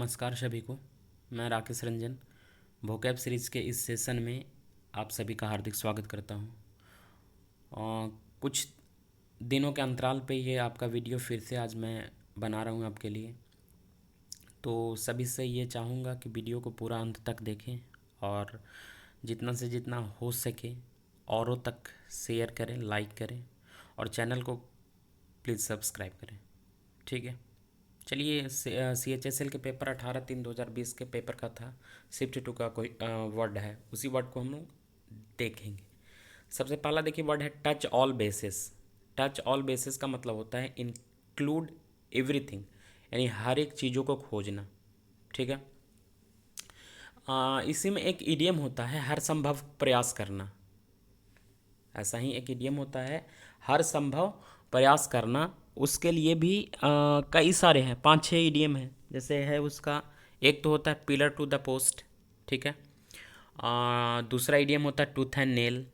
नमस्कार सभी को। मैं राकेश रंजन वोकैब सीरीज़ के इस सेशन में आप सभी का हार्दिक स्वागत करता हूं। कुछ दिनों के अंतराल पे ये आपका वीडियो फिर से आज मैं बना रहा हूं आपके लिए। तो सभी से ये चाहूँगा कि वीडियो को पूरा अंत तक देखें और जितना से जितना हो सके औरों तक शेयर करें, लाइक करें और चैनल को प्लीज़ सब्सक्राइब करें। ठीक है, चलिए। CHSL के पेपर 18/3/2020 के पेपर का था। शिफ्ट टू का कोई वर्ड है, उसी वर्ड को हम लोग देखेंगे। सबसे पहला देखिए वर्ड है touch all basis. Touch all basis का मतलब होता है इंक्लूड एवरीथिंग, यानी हर एक चीज़ों को खोजना। ठीक है। इसी में एक इडियम होता है हर संभव प्रयास करना। ऐसा ही एक इडियम होता है हर संभव प्रयास करना। उसके लिए भी कई सारे हैं, 5-6 इडियम हैं। जैसे है उसका एक तो होता है पिलर टू द पोस्ट। ठीक है। दूसरा इडियम होता है टूथ एंड नेल।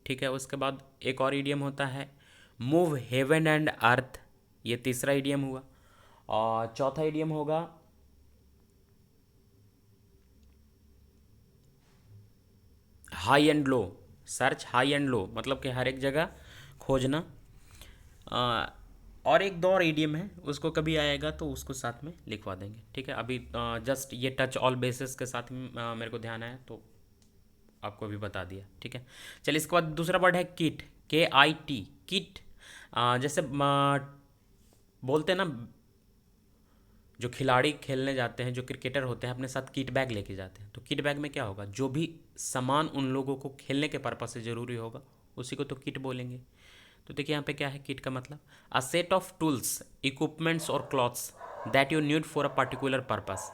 ठीक है। उसके बाद एक और इडियम होता है मूव हेवन एंड अर्थ। ये तीसरा इडियम हुआ। और चौथा इडियम होगा high and low. Search high and low, मतलब कि हर एक जगह खोजना। आ, और एक दो और ईडीएम है, उसको कभी आएगा तो उसको साथ में लिखवा देंगे। ठीक है। अभी जस्ट ये टच ऑल बेसिस के साथ में मेरे को ध्यान आया तो आपको भी बता दिया। ठीक है। चलिए, इसके बाद दूसरा वर्ड है किट। KIT, kit. जैसे बोलते हैं ना, जो खिलाड़ी खेलने जाते हैं, जो क्रिकेटर होते हैं, अपने साथ किट बैग लेके जाते हैं। तो किट बैग में क्या होगा, जो भी सामान उन लोगों को खेलने के पर्पज से ज़रूरी होगा उसी को तो किट बोलेंगे। तो देखिए यहाँ पे क्या है किट का मतलब, a set of tools, equipments और clothes that you need for a particular purpose,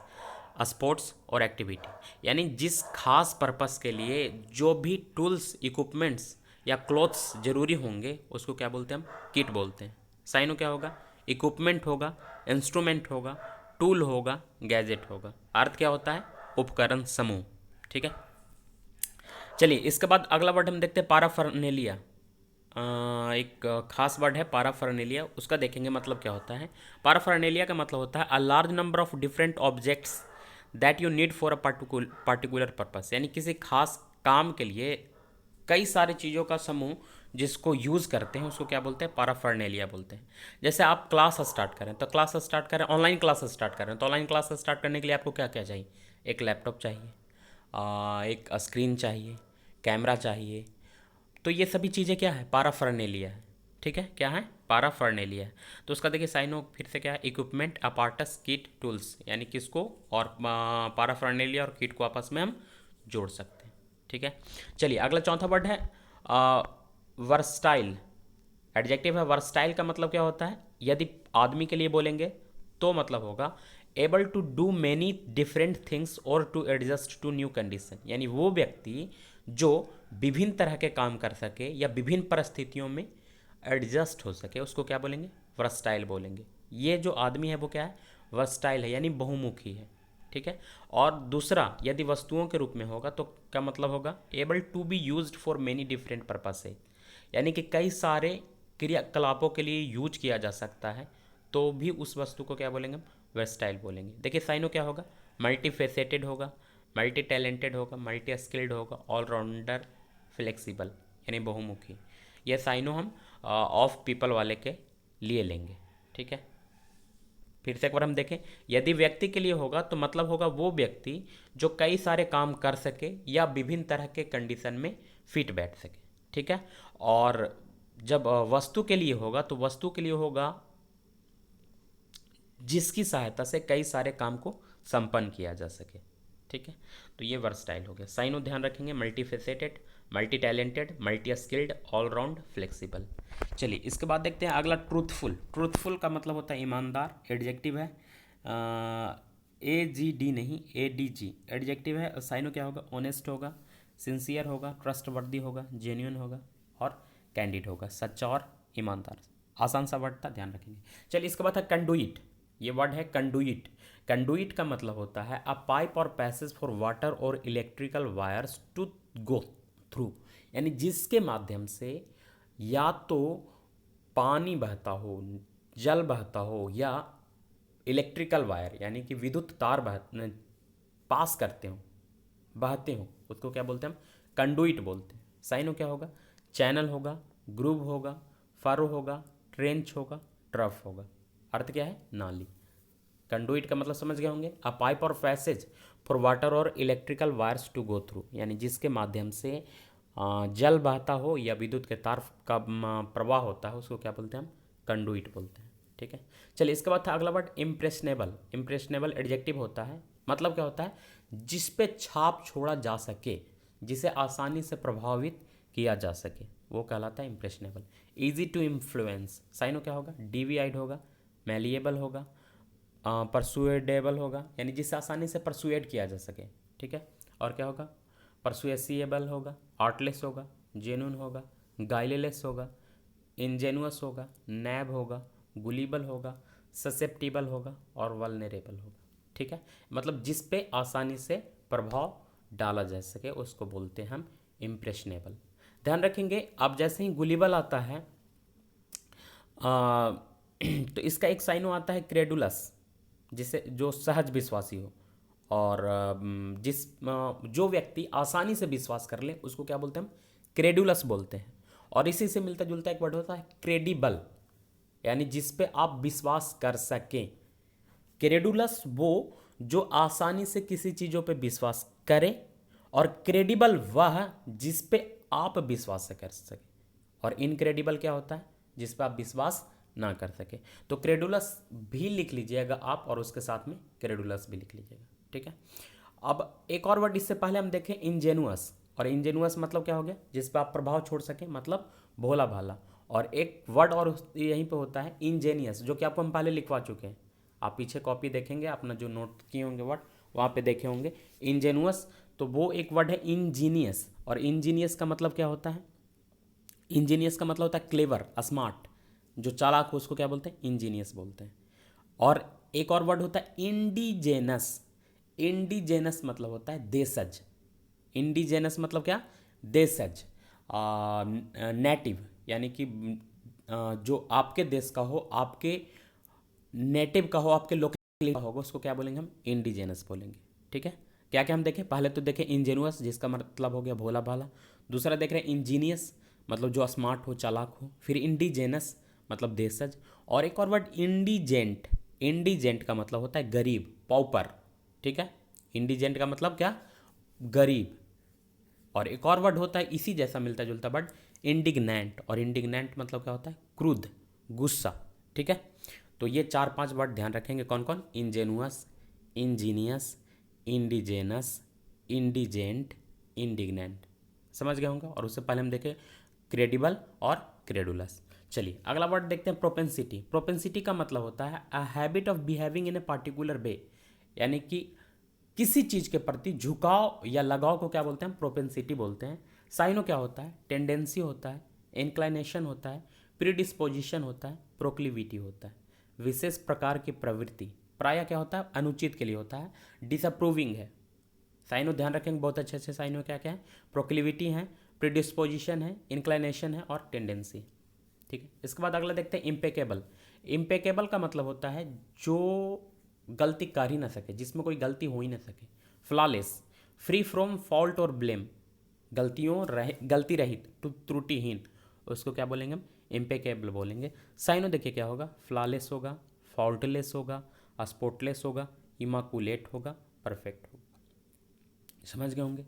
a sports और एक्टिविटी। यानी जिस खास पर्पस के लिए जो भी टूल्स, इक्विपमेंट्स या क्लॉथ्स जरूरी होंगे उसको क्या बोलते हैं, हम किट बोलते हैं। साइनो क्या होगा, इक्विपमेंट होगा, इंस्ट्रूमेंट होगा, टूल होगा, गैजेट होगा। अर्थ क्या होता है, उपकरण समूह। ठीक है। चलिए, इसके बाद अगला वर्ड हम देखते हैं पाराफर्नेलिया। एक खास वर्ड है पाराफर्नेलिया, उसका देखेंगे मतलब क्या होता है। पाराफर्नेलिया का मतलब होता है a large number of different objects that you need for a particular purpose. यानी किसी खास काम के लिए कई सारी चीज़ों का समूह जिसको यूज़ करते हैं उसको क्या बोलते हैं, पाराफर्नेलिया बोलते हैं। जैसे आप क्लास स्टार्ट करें तो क्लास स्टार्ट करें, ऑनलाइन क्लास स्टार्ट करें तो ऑनलाइन क्लास स्टार्ट करने के लिए आपको क्या क्या चाहिए, एक लैपटॉप चाहिए, एक स्क्रीन चाहिए, कैमरा चाहिए। तो ये सभी चीज़ें क्या है, पाराफर्नेलिया है। ठीक है, क्या है, पाराफर्नेलिया है। तो उसका देखिए साइनो फिर से क्या है, इक्विपमेंट, अपार्टस, किट, टूल्स। यानी किसको और पाराफर्नेलिया और किट को आपस में हम जोड़ सकते हैं। ठीक है। चलिए, अगला चौथा वर्ड है वर्सटाइल। एडजेक्टिव है वर्सटाइल का मतलब क्या होता है, यदि आदमी के लिए बोलेंगे तो मतलब होगा able to do many different things और to adjust to new condition. यानी वो व्यक्ति जो विभिन्न तरह के काम कर सके या विभिन्न परिस्थितियों में एडजस्ट हो सके उसको क्या बोलेंगे, वर्सटाइल बोलेंगे। ये जो आदमी है वो क्या है, वर्सटाइल है, यानी बहुमुखी है। ठीक है। और दूसरा यदि वस्तुओं के रूप में होगा तो क्या मतलब होगा, able to be used for many different purpose है। यानी कि कई सारे क्रियाकलापों के लिए यूज किया जा सकता है, तो भी उस वस्तु को क्या बोलेंगे, वर्सटाइल बोलेंगे। देखिए साइनो क्या होगा, मल्टी फेसेटेड होगा, मल्टी टैलेंटेड होगा, मल्टी स्किल्ड होगा, ऑलराउंडर, फ्लेक्सिबल, यानी बहुमुखी। ये साइनो हम ऑफ पीपल वाले के लिए लेंगे। ठीक है। फिर से एक बार हम देखें, यदि व्यक्ति के लिए होगा तो मतलब होगा वो व्यक्ति जो कई सारे काम कर सके या विभिन्न तरह के कंडीशन में फिट बैठ सके। ठीक है। और जब वस्तु के लिए होगा तो वस्तु के लिए होगा जिसकी सहायता से कई सारे काम को संपन्न किया जा सके। ठीक है। तो ये वर्सटाइल हो गया। साइनो ध्यान रखेंगे, multi faceted, multi talented, multi skilled, all round, flexible. चलिए, इसके बाद देखते हैं अगला ट्रूथफुल। ट्रूथफुल का मतलब होता है ईमानदार, एडजेक्टिव है। AGD नहीं, ADG एडजेक्टिव है। साइनो क्या होगा, ऑनेस्ट होगा, सिंसियर होगा, ट्रस्टवर्दी होगा, जेन्यून होगा और कैंडिड होगा, सच्चा और ईमानदार। आसान सा वर्ड था, ध्यान रखेंगे। चलिए, इसके बाद है कंडुइट। ये वर्ड है कंडुइट। कंडुइट का मतलब होता है a pipe or passage for water or electrical wires to go through. यानी जिसके माध्यम से या तो पानी बहता हो, जल बहता हो या इलेक्ट्रिकल वायर यानी कि विद्युत तार पास करते हो, बहते हो, उसको क्या बोलते हैं हम? कंडुइट बोलते हैं। साइनो क्या होगा? चैनल होगा, ग्रूव होगा, फरो होगा, ट्रेंच होगा, ट्रफ होगा। अर्थ क्या है? नाली। कंडुइट का मतलब समझ गए होंगे, a pipe or passage for water or electrical wires to go through, यानी जिसके माध्यम से जल बहता हो या विद्युत के तार का प्रवाह होता है, उसको क्या बोलते हैं हम? कंडुइट बोलते हैं। ठीक है, चलिए इसके बाद था अगला वर्ड इम्प्रेशनेबल। इम्प्रेशनेबल एडजेक्टिव होता है, मतलब क्या होता है? जिस पे छाप छोड़ा जा सके, जिसे आसानी से प्रभावित किया जा सके, वो कहलाता है इम्प्रेशनेबल। ईजी टू इन्फ्लुएंस, साइनो क्या होगा? डीवीआइड होगा, मैलिएबल होगा, परसुएडेबल होगा, यानी जिससे आसानी से परसुएड किया जा सके। ठीक है, और क्या होगा? परसुएसिएबल होगा, आर्टलेस होगा, जेन्युइन होगा, गाइलेलेस होगा, इंजेनुअस होगा, नैब होगा, गुलीबल होगा, ससेप्टिबल होगा और वल्नरेबल होगा। ठीक है, मतलब जिस पे आसानी से प्रभाव डाला जा सके उसको बोलते हैं हम इम्प्रेशनेबल। ध्यान रखेंगे, अब जैसे ही गुलीबल आता है तो इसका एक साइनो आता है क्रेडुलस, जिसे जो सहज विश्वासी हो, और जो व्यक्ति आसानी से विश्वास कर ले उसको क्या बोलते हैं हम? क्रेडुलस बोलते हैं। और इसी से मिलता जुलता एक वर्ड होता है क्रेडिबल, यानी जिस पे आप विश्वास कर सकें। क्रेडुलस वो जो आसानी से किसी चीज़ों पे विश्वास करे, और क्रेडिबल वह जिस पे आप विश्वास कर सके, और इनक्रेडिबल क्या होता है? जिस पे आप विश्वास ना कर सके। तो क्रेडुलस भी लिख लीजिएगा आप, और उसके साथ में क्रेडुलस भी लिख लीजिएगा। ठीक है, अब एक और वर्ड इससे पहले हम देखें इंजेनुअस, और इंजेनुअस मतलब क्या हो गया? जिस पे आप प्रभाव छोड़ सके, मतलब भोला भाला। और एक वर्ड और यहीं पे होता है इंजेनियस, जो कि आपको हम पहले लिखवा चुके हैं। आप पीछे कॉपी देखेंगे, अपना जो नोट किए होंगे वर्ड वहाँ पे देखे होंगे इंजेनुअस, तो वो एक वर्ड है इंजीनियस। और इंजीनियस का मतलब क्या होता है? इंजीनियस का मतलब होता है क्लेवर, स्मार्ट, जो चालाक हो उसको क्या बोलते हैं? इंजीनियस बोलते हैं। और एक और वर्ड होता है इंडिजेनस। इंडिजेनस मतलब होता है देशज। इंडिजेनस मतलब क्या? देशज, नेटिव, यानी कि जो आपके देश का हो, आपके नेटिव का हो, आपके लोकल का होगा, उसको क्या बोलेंगे हम? इंडिजेनस बोलेंगे। ठीक है, क्या क्या हम देखें? पहले तो देखें इंजेनुअस, जिसका मतलब हो गया भोला भाला। दूसरा देख रहे हैं इंजीनियस, मतलब जो स्मार्ट हो, चालाक हो। फिर इंडिजेनस मतलब देशज, और एक और वर्ड इंडिजेंट। इंडिजेंट का मतलब होता है गरीब, पॉपर। ठीक है, इंडिजेंट का मतलब क्या? गरीब। और एक और वर्ड होता है इसी जैसा मिलता जुलता वर्ड इंडिग्नेंट, और इंडिग्नेंट मतलब क्या होता है? क्रुद्ध, गुस्सा। ठीक है, तो ये 4-5 वर्ड ध्यान रखेंगे। कौन कौन? Ingenuous, Angénieux, indigenous, indigent, indignant. समझ गए होंगे। और उससे पहले हम देखें क्रेडिबल और क्रेडुलस। चलिए अगला वर्ड देखते हैं प्रोपेंसिटी। प्रोपेंसिटी का मतलब होता है a habit of behaving in a particular way, यानी कि किसी चीज़ के प्रति झुकाव या लगाव को क्या बोलते हैं? प्रोपेंसिटी बोलते हैं। साइनो क्या होता है? टेंडेंसी होता है, इंक्लाइनेशन होता है, प्रीडिस्पोजिशन होता है, प्रोक्लिविटी होता है। विशेष प्रकार की प्रवृत्ति प्रायः क्या होता है? अनुचित के लिए होता है, डिसअप्रूविंग है। साइनो ध्यान रखेंगे बहुत अच्छे से। साइनो क्या क्या है? प्रोक्लिविटी है, प्रीडिस्पोजिशन है, इंक्लाइनेशन है और टेंडेंसी। ठीक है, इसके बाद अगला देखते हैं इम्पेकेबल। इम्पेकेबल का मतलब होता है जो गलती कर ही ना सके, जिसमें कोई गलती हो ही ना सके। फ्लॉलेस, फ्री फ्रॉम फॉल्ट और ब्लेम, गलती रहित, त्रुटिहीन, उसको क्या बोलेंगे हम? इम्पेकेबल बोलेंगे। साइनो देखिए क्या होगा? फ्लॉलेस होगा, फॉल्टलेस होगा, स्पॉटलेस होगा, इमाकुलेट होगा, परफेक्ट होगा। समझ गए होंगे,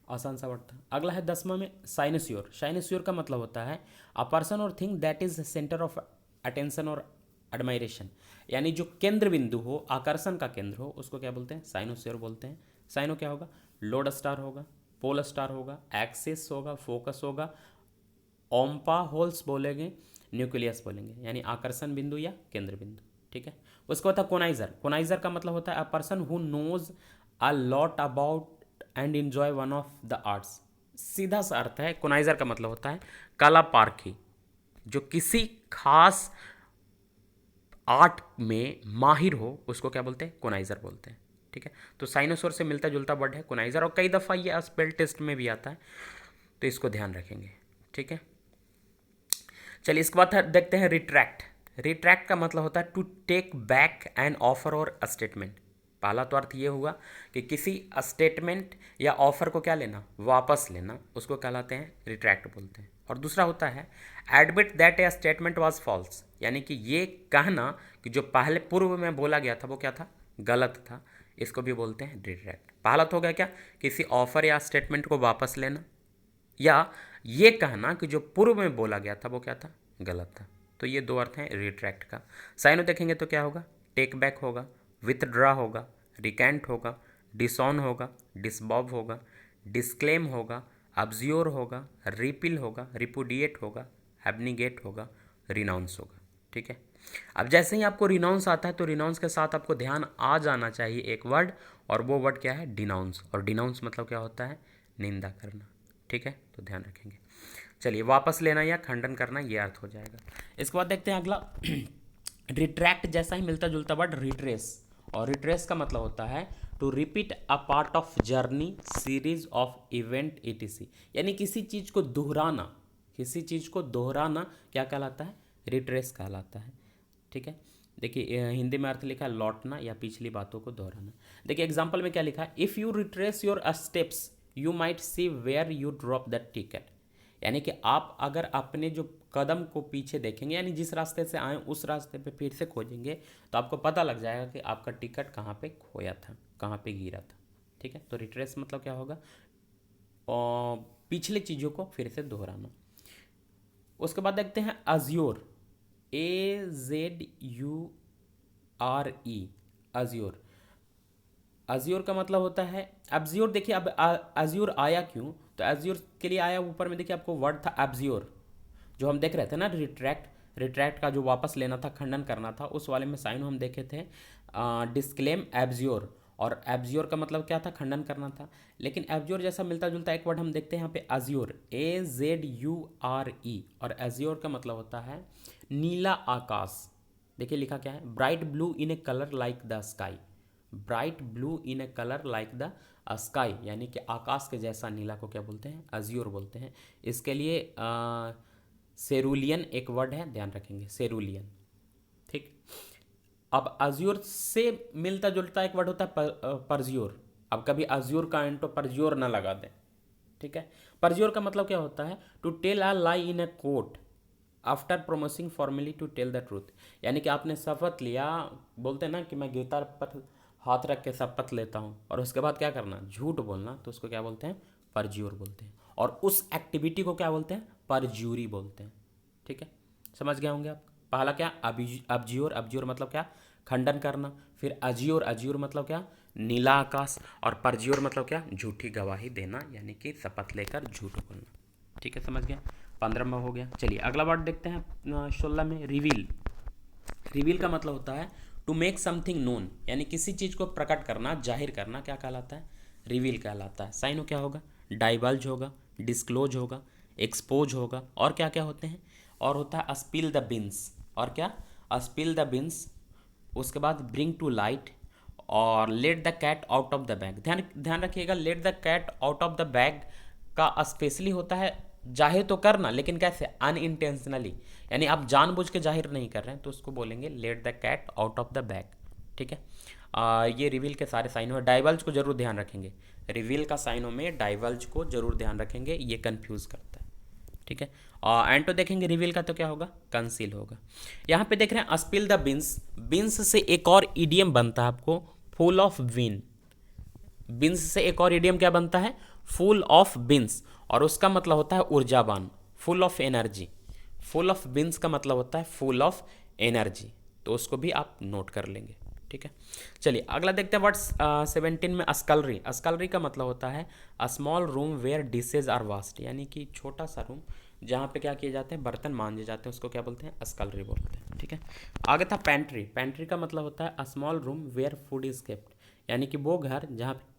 आसान सा वर्ड था। अगला है 10वां में साइनस्योर। साइनस्योर का मतलब होता है अ पर्सन और thing that is centre of attention और एडमायरेशन, यानी जो केंद्र बिंदु हो, आकर्षण का केंद्र हो, उसको क्या बोलते हैं? साइनोस्योर बोलते हैं। साइनो क्या होगा? लोड स्टार होगा, पोल स्टार होगा, एक्सिस होगा, फोकस होगा, ओम्पा होल्स बोलेंगे, न्यूक्लियस बोलेंगे, यानी आकर्षण बिंदु या केंद्र बिंदु। ठीक है, उसके बाद कोनाइजर। कोनाइजर का मतलब होता है a person who knows a lot about and enjoy one of the arts. सीधा सा अर्थ है कोनाइजर का मतलब होता है कला पारखी, जो किसी खास आर्ट में माहिर हो, उसको क्या बोलते हैं? कोनाइजर बोलते हैं। ठीक है, तो साइनोसोर से मिलता जुलता वर्ड है कोनाइजर, और कई दफ़ा ये स्पेल टेस्ट में भी आता है, तो इसको ध्यान रखेंगे। ठीक है, चलिए इसके बाद देखते हैं रिट्रैक्ट। रिट्रैक्ट का मतलब होता है to take back an offer or statement. पहला तो अर्थ ये हुआ कि किसी स्टेटमेंट या ऑफर को क्या लेना, वापस लेना, उसको कहलाते हैं रिट्रैक्ट बोलते हैं। और दूसरा होता है admit that a statement was false, यानी कि ये कहना कि जो पहले पूर्व में बोला गया था वो क्या था, गलत था, इसको भी बोलते हैं रिट्रैक्ट। पहला तो हो गया क्या, किसी ऑफर या स्टेटमेंट को वापस लेना, या ये कहना कि जो पूर्व में बोला गया था वो क्या था, गलत था। तो ये दो अर्थ हैं रिट्रैक्ट का। साइनो देखेंगे तो क्या होगा, टेक बैक होगा, विथड्रा होगा, रिकेंट होगा, डिसऑन होगा, डिसबॉब होगा, डिस्क्लेम होगा, अब्ज्योर होगा, रिपिल होगा, रिपुडिएट होगा, एब्निगेट होगा, रिनाउंस होगा। ठीक है। अब जैसे ही आपको रिनाउंस आता है तो रिनाउंस के साथ आपको ध्यान आ जाना चाहिए एक वर्ड, और वो वर्ड क्या है, डिनाउंस। और डिनाउंस मतलब क्या होता है, निंदा करना। ठीक है, तो ध्यान रखेंगे। चलिए, वापस लेना या खंडन करना, ये अर्थ हो जाएगा। इसके बाद देखते हैं अगला रिट्रैक्ट जैसा ही मिलता जुलता वर्ड रिट्रेस। और रिट्रेस का मतलब होता है to repeat a part of journey, series of event etc, यानी किसी चीज़ को दोहराना, किसी चीज़ को दोहराना क्या कहलाता है, रिट्रेस कहलाता है। ठीक है। देखिए हिंदी में अर्थ लिखा है लौटना या पिछली बातों को दोहराना। देखिए एग्जाम्पल में क्या लिखा है, if you retrace your steps you might see where you drop that ticket, यानी कि आप अगर अपने जो कदम को पीछे देखेंगे, यानी जिस रास्ते से आए उस रास्ते पे फिर से खोजेंगे, तो आपको पता लग जाएगा कि आपका टिकट कहाँ पे खोया था, कहाँ पे गिरा था। ठीक है। तो रिट्रेस मतलब क्या होगा, और पिछले चीज़ों को फिर से दोहराना। उसके बाद देखते हैं अज्योर, AZURE, अज्योर। अज्योर का मतलब होता है एब्ज्योर। देखिए अब अज्योर आया क्यों, तो अज्योर के लिए आया, ऊपर में देखिए आपको वर्ड था एब्ज्योर, जो हम देख रहे थे ना रिट्रैक्ट, रिट्रैक्ट का जो वापस लेना था, खंडन करना था, उस वाले में साइन हम देखे थे डिस्क्लेम एब्ज्योर। और एब्ज्योर का मतलब क्या था, खंडन करना था। लेकिन एब्ज्योर जैसा मिलता जुलता एक वर्ड हम देखते हैं यहाँ पे अज्योर, AZURE। और एज्योर का मतलब होता है नीला आकाश। देखिए लिखा क्या है, bright blue in A colour like the sky, bright blue in A colour like the sky, यानी कि आकाश के जैसा नीला को क्या बोलते हैं, अज्योर बोलते हैं। इसके लिए सेरुलियन एक वर्ड है, ध्यान रखेंगे, सेरुलियन। ठीक। अब अज्योर से मिलता जुलता एक वर्ड होता है परज्योर। अब कभी अज्योर का एंटो परज्योर ना लगा दें। ठीक है। परज्योर का मतलब क्या होता है, to tell a lie in a court after promising formally to tell the truth, यानी कि आपने शपथ लिया, बोलते हैं ना कि मैं गीता पर हाथ रख के शपथ लेता हूँ, और उसके बाद क्या करना, झूठ बोलना, तो उसको क्या बोलते हैं, परज्योर बोलते हैं। और उस एक्टिविटी को क्या बोलते हैं, परज्यूरी बोलते हैं। ठीक है, समझ गए होंगे आप। पहला क्या, अब्ज्योर, अब्ज्योर मतलब क्या, खंडन करना। फिर अज्योर, अज्योर मतलब क्या, नीला आकाश। और परज्योर मतलब क्या, झूठी गवाही देना, यानी कि शपथ लेकर झूठ बोलना। ठीक है, समझ गए। 15वां हो गया। चलिए अगला वर्ड देखते हैं 16 में, रिवील। रिवील का मतलब होता है टू मेक समथिंग नोन, यानी किसी चीज़ को प्रकट करना, जाहिर करना, क्या कहलाता है, रिवील कहलाता है। साइनो क्या होगा, डाइवल्ज होगा, डिस्क्लोज होगा, एक्सपोज होगा, और क्या क्या होते हैं, और होता है स्पिल द बिन्स, और क्या, स्पिल द बिन्स। उसके बाद ब्रिंग टू लाइट, और let the cat out of the bag. ध्यान ध्यान रखिएगा, let the cat out of the bag का स्पेशली होता है जाहिर तो करना, लेकिन कैसे, अनइंटेंशनली, यानी आप जानबूझ के जाहिर नहीं कर रहे हैं, तो उसको बोलेंगे let the cat out of the bag. ठीक है। ये रिवील के सारे साइनों में डाइवल्ज को जरूर ध्यान रखेंगे, रिवील का साइनों में डाइवल्ज को जरूर ध्यान रखेंगे, ये कंफ्यूज करता है। ठीक है। एंड तो देखेंगे रिवील का तो क्या होगा, कंसील होगा। यहाँ पे देख रहे हैं स्पिल द बिन्स, बिन्स से एक और ईडियम बनता है आपको, फुल ऑफ विन। बिन्स से एक और ईडियम क्या बनता है, फुल ऑफ बिन्स, और उसका मतलब होता है ऊर्जावान, full of energy. Full of beans का मतलब होता है फुल ऑफ एनर्जी, तो उसको भी आप नोट कर लेंगे। ठीक है। चलिए अगला देखते हैं वर्ड 17 में, अस्कलरी। अस्कलरी का मतलब होता है a small room where dishes are washed, यानी कि छोटा सा रूम जहाँ पे क्या किए जाते हैं, बर्तन मांजे जाते हैं, उसको क्या बोलते हैं, अस्कलरी बोलते हैं। ठीक है। आगे था पैंट्री। पैंट्री का मतलब होता है a small room where food is kept, यानी कि वो घर जहाँ पे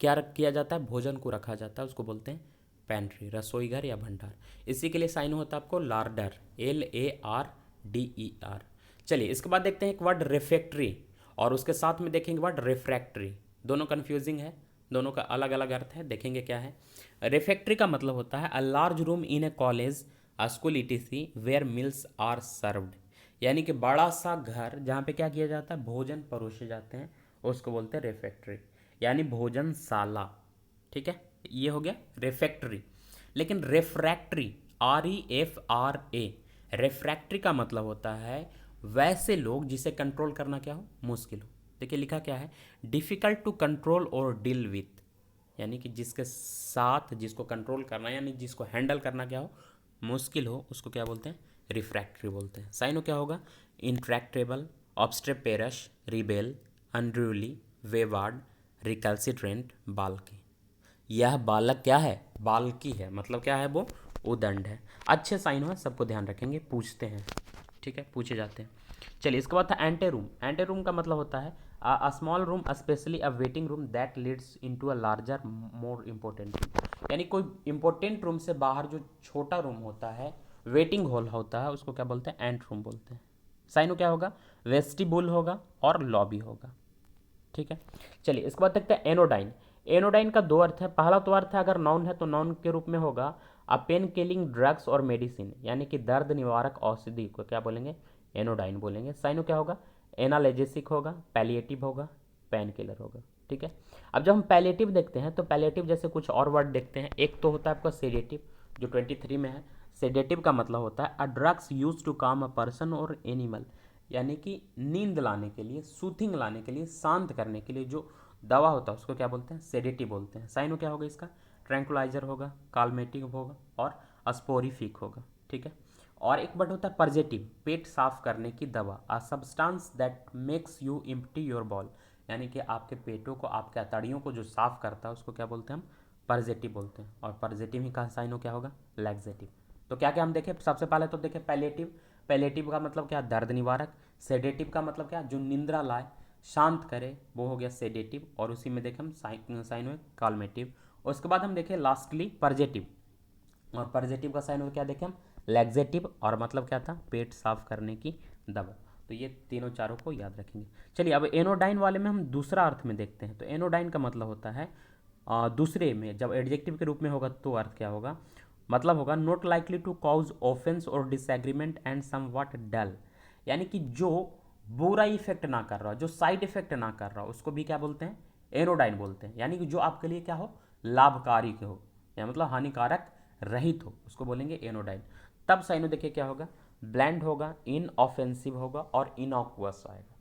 क्या किया जाता है, भोजन को रखा जाता है, उसको बोलते हैं पैंट्री, रसोई घर या भंडार। इसी के लिए साइन होता है आपको लार्डर, LARDER। चलिए इसके बाद देखते हैं एक वर्ड रेफेक्ट्री, और उसके साथ में देखेंगे वर्ड रिफ्रैक्ट्री। दोनों कन्फ्यूजिंग है, दोनों का अलग अलग अर्थ है, देखेंगे क्या है। रिफैक्ट्री का मतलब होता है a large room in a college, a school etc where meals are served, यानी कि बड़ा सा घर जहाँ पे क्या किया जाता है, भोजन परोसे जाते हैं, उसको बोलते हैं रेफेक्ट्री, यानी भोजनशाला। ठीक है, ये हो गया रेफेक्ट्री। लेकिन रेफ्रैक्ट्री, REFRA, रेफ्रैक्ट्री का मतलब होता है वैसे लोग जिसे कंट्रोल करना क्या हो, मुश्किल हो। देखिए लिखा क्या है, डिफ़िकल्ट टू कंट्रोल और डील विथ, यानी कि जिसके साथ, जिसको कंट्रोल करना यानी जिसको हैंडल करना क्या हो, मुश्किल हो, उसको क्या बोलते हैं, रिफ्रैक्ट्री बोलते हैं। साइनो क्या होगा, इंट्रैक्टेबल, ऑब्स्ट्रेपेरस, रिबेल, अनरूली, वेवार्ड, रिकल्सिट्रेंट, बाल्की। यह बालक क्या है, बाल्की है, मतलब क्या है वो, उदंड है। अच्छे साइन है, सबको ध्यान रखेंगे, पूछते हैं। ठीक है, पूछे जाते हैं। चलिए, इसके बाद था एंटे रूम। एंटे रूम का मतलब होता है a small room, specially a waiting room that leads into a larger more important room. यानी कोई इंपॉर्टेंट रूम से बाहर जो छोटा रूम होता है, वेटिंग हॉल होता है, उसको क्या बोलते हैं, एंट रूम बोलते हैं। साइनो क्या होगा, वेस्टिबुल होगा और लॉबी होगा। ठीक है, चलिए इसके बाद देखते हैं एनोडाइन। एनोडाइन का दो अर्थ है। पहला तो अर्थ है, अगर नाउन है तो नाउन के रूप में होगा अ पेन किलिंग ड्रग्स और मेडिसिन, यानी कि दर्द निवारक औषधि को क्या बोलेंगे, एनोडाइन बोलेंगे। साइनो क्या होगा, एनाल्जेसिक होगा, पैलिएटिव होगा, पेन किलर होगा। ठीक है, अब जब हम पैलिएटिव देखते हैं तो पैलिएटिव जैसे कुछ और वर्ड देखते हैं। एक तो होता है आपका सेडेटिव, जो 23 में है। सेडेटिव का मतलब होता है अ ड्रग्स यूज टू काम अ पर्सन और एनिमल, यानी कि नींद लाने के लिए, सूथिंग लाने के लिए, शांत करने के लिए जो दवा होता है उसको क्या बोलते हैं, सेडेटिव बोलते हैं। साइनो क्या होगा इसका, ट्रैंकुलाइजर होगा, काल्मेटिव होगा और अस्पोरिफिक होगा। ठीक है, और एक वर्ड होता है परजेटिव, पेट साफ करने की दवा, a substance that makes you empty your ball, यानी कि आपके पेटों को, आपके अतड़ियों को जो साफ करता है उसको क्या बोलते हैं हम, परजेटिव बोलते हैं। और परजेटिव ही का साइनो क्या होगा, लैक्सेटिव। तो क्या क्या हम देखें, सबसे पहले तो देखें पैलेटिव। पैलेटिव का मतलब क्या, दर्द निवारक। सेडेटिव का मतलब क्या, जो निंद्रा लाए, शांत करे, वो हो गया सेडेटिव। और उसी में देखें हम साइन में काल्मेटिव। और उसके बाद हम देखें लास्टली परजेटिव, और परजेटिव का साइन हो क्या देखें हम, लैक्सेटिव, और मतलब क्या था, पेट साफ करने की दवा। तो ये तीनों चारों को याद रखेंगे। चलिए, अब एनोडाइन वाले में हम दूसरा अर्थ में देखते हैं। तो एनोडाइन का मतलब होता है दूसरे में, जब एडजेक्टिव के रूप में होगा तो अर्थ क्या होगा, मतलब होगा not likely to cause offence or disagreement and somewhat dull, यानी कि जो बुरा इफेक्ट ना कर रहा हो, जो साइड इफेक्ट ना कर रहा हो, उसको भी क्या बोलते हैं, एनोडाइन बोलते हैं। यानी कि जो आपके लिए क्या हो, लाभकारी के हो, या मतलब हानिकारक रहित हो, उसको बोलेंगे एनोडाइन। तब साइनो देखिए क्या होगा, ब्लैंड होगा, इन ऑफेंसिव होगा और इनॉक्वस आएगा।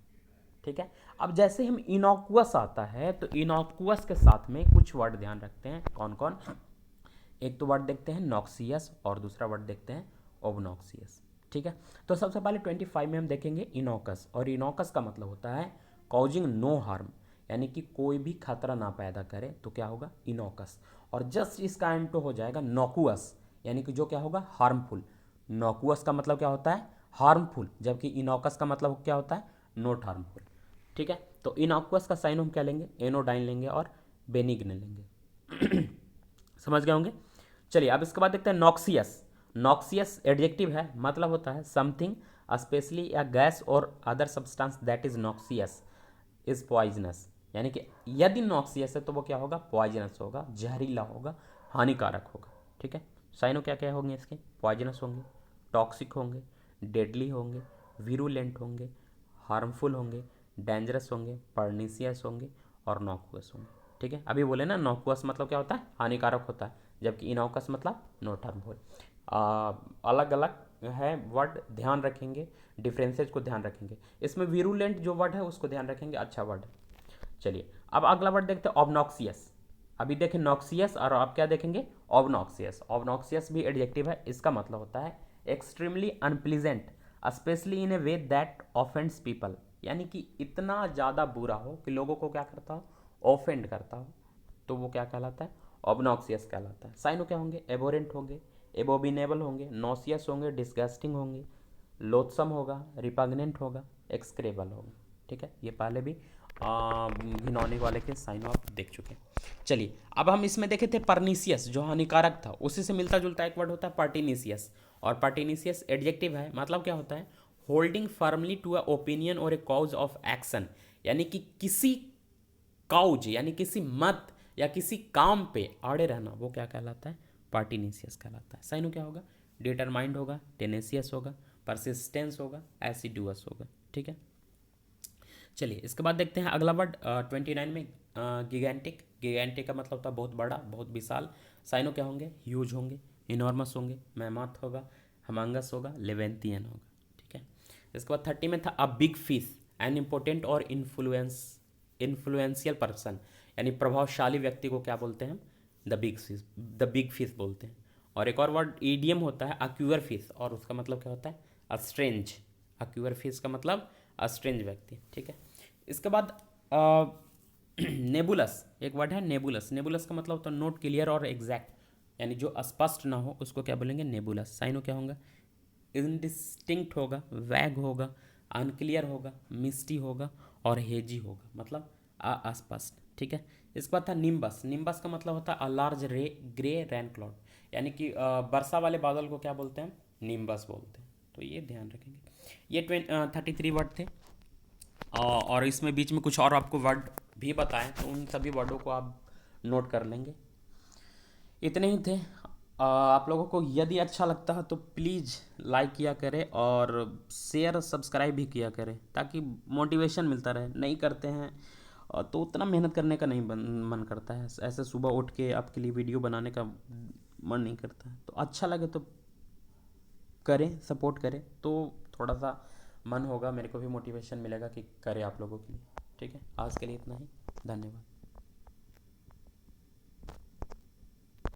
ठीक है, अब जैसे हम इनॉक्वस आता है तो इनॉक्वस के साथ में कुछ वर्ड ध्यान रखते हैं, कौन कौन। एक तो वर्ड देखते हैं नॉक्सियस और दूसरा वर्ड देखते हैं ओबनॉक्सियस। ठीक है, तो सबसे पहले 25 में हम देखेंगे इनॉकस, और इनॉकस का मतलब होता है कॉजिंग नो हार्म, यानी कि कोई भी खतरा ना पैदा करे, तो क्या होगा, इनॉकस। और जस्ट इसका एंटो हो जाएगा नॉकुअस, यानी कि जो क्या होगा, हार्मफुल। नॉकुअस का मतलब क्या होता है, हार्मफुल, जबकि इनॉकस का मतलब क्या होता है, नॉट हार्मफुल। ठीक है, तो इनॉक्वस का साइन हम क्या लेंगे, एनोडाइन लेंगे और बेनिग्न लेंगे। समझ गए होंगे। चलिए, अब इसके बाद देखते हैं नॉक्सियस। नॉक्सियस एडजेक्टिव है, मतलब होता है समथिंग स्पेशली अ गैस और other substance that is noxious is poisonous, यानी कि यदि नॉक्सियस है तो वो क्या होगा, पॉइजनस होगा, जहरीला होगा, हानिकारक होगा। ठीक है, साइनो क्या क्या होंगे इसके, पॉइजनस होंगे, टॉक्सिक होंगे, डेडली होंगे, विरुलेंट होंगे, हार्मफुल होंगे, डेंजरस होंगे, पर्नीसियस होंगे और नॉकुअस होंगे। ठीक है, अभी बोले ना, नॉकुअस मतलब क्या होता है, हानिकारक होता है, जबकि इनॉकस मतलब नॉट हार्मफुल। अलग अलग है वर्ड, ध्यान रखेंगे, डिफरेंसेज को ध्यान रखेंगे। इसमें विरुलेंट जो वर्ड है उसको ध्यान रखेंगे, अच्छा वर्ड है। चलिए, अब अगला वर्ड देखते हैं ऑबनॉक्सियस। अभी देखें नॉक्सियस, और आप क्या देखेंगे, ऑबनॉक्सियस। ऑबनॉक्सियस भी एडजेक्टिव है, इसका मतलब होता है extremely unpleasant, specially in A way that offends people, यानी कि इतना ज़्यादा बुरा हो कि लोगों को क्या करता हो, ऑफेंड करता हो, तो वो क्या कहलाता है, ऑबनॉक्सियस कहलाता है। साइनो क्या होंगे, एबोरेंट होंगे, एबोमिनेबल होंगे, नॉसियस होंगे, डिस्गस्टिंग होंगे, लोथसम होगा, रिपग्नेंट होगा, एक्सक्रेबल होगा। ठीक है, ये पहले भी घिनौने वाले के साइनो आप देख चुके हैं। चलिए, अब हम इसमें देखे थे परनीसियस, जो हानिकारक था, उसी से मिलता जुलता एक वर्ड होता है पर्टिनिसियस। और पर्टिनिसियस एडजेक्टिव है, मतलब क्या होता है, holding firmly to a opinion or a cause of action, यानी कि किसी काउज, यानी किसी मत या किसी काम पे अड़े रहना, वो क्या कहलाता है, पार्टिनिसियस कहलाता है। साइनो क्या होगा, डिटरमाइंड होगा, टेनेसियस होगा, परसिस्टेंस होगा, एसिडुअस होगा। ठीक है, चलिए इसके बाद देखते हैं अगला वर्ड 29 में गिगेंटिक। गिगेंटिक का मतलब होता है बहुत बड़ा, बहुत विशाल। साइनो क्या होंगे, ह्यूज होंगे, इनॉर्मस होंगे, मैमथ होगा, हमांगस होगा, लेवेंथियन होगा। ठीक है, इसके बाद 30 में था a big fish, an important और इन्फ्लुएंशियल पर्सन, यानी प्रभावशाली व्यक्ति को क्या बोलते हैं, द बिग फिश बोलते हैं। और एक और वर्ड ईडियम होता है अक्यूअर फिश, और उसका मतलब क्या होता है, अस्ट्रेंज। अक्यूअर फिश का मतलब अस्ट्रेंज व्यक्ति। ठीक है, इसके बाद नेबुलस, एक वर्ड है नेबुलस। नेबुलस का मतलब होता है नोट क्लियर और एग्जैक्ट, यानी जो स्पष्ट ना हो उसको क्या बोलेंगे, नेबुलस। साइनो क्या होगा, इनडिस्टिंक्ट होगा, वैग होगा, अनक्लियर होगा, मिस्टी होगा और हेजी होगा, मतलब अस्पष्ट। ठीक है, इसके बाद था निम्बस। निम्बस का मतलब होता है a large grey rain cloud, यानी कि वर्षा वाले बादल को क्या बोलते हैं, निम्बस बोलते हैं। तो ये ध्यान रखेंगे। ये 33 वर्ड थे। और इसमें बीच में कुछ और आपको वर्ड भी बताएं तो उन सभी वर्डों को आप नोट कर लेंगे। इतने ही थे। आप लोगों को यदि अच्छा लगता है तो प्लीज़ लाइक किया करें और शेयर सब्सक्राइब भी किया करें, ताकि मोटिवेशन मिलता रहे। नहीं करते हैं तो उतना मेहनत करने का नहीं मन करता है। ऐसे सुबह उठ के आपके लिए वीडियो बनाने का मन नहीं करता है। तो अच्छा लगे तो करें, सपोर्ट करें, तो थोड़ा सा मन होगा, मेरे को भी मोटिवेशन मिलेगा कि करें आप लोगों के लिए। ठीक है, आज के लिए इतना ही। धन्यवाद।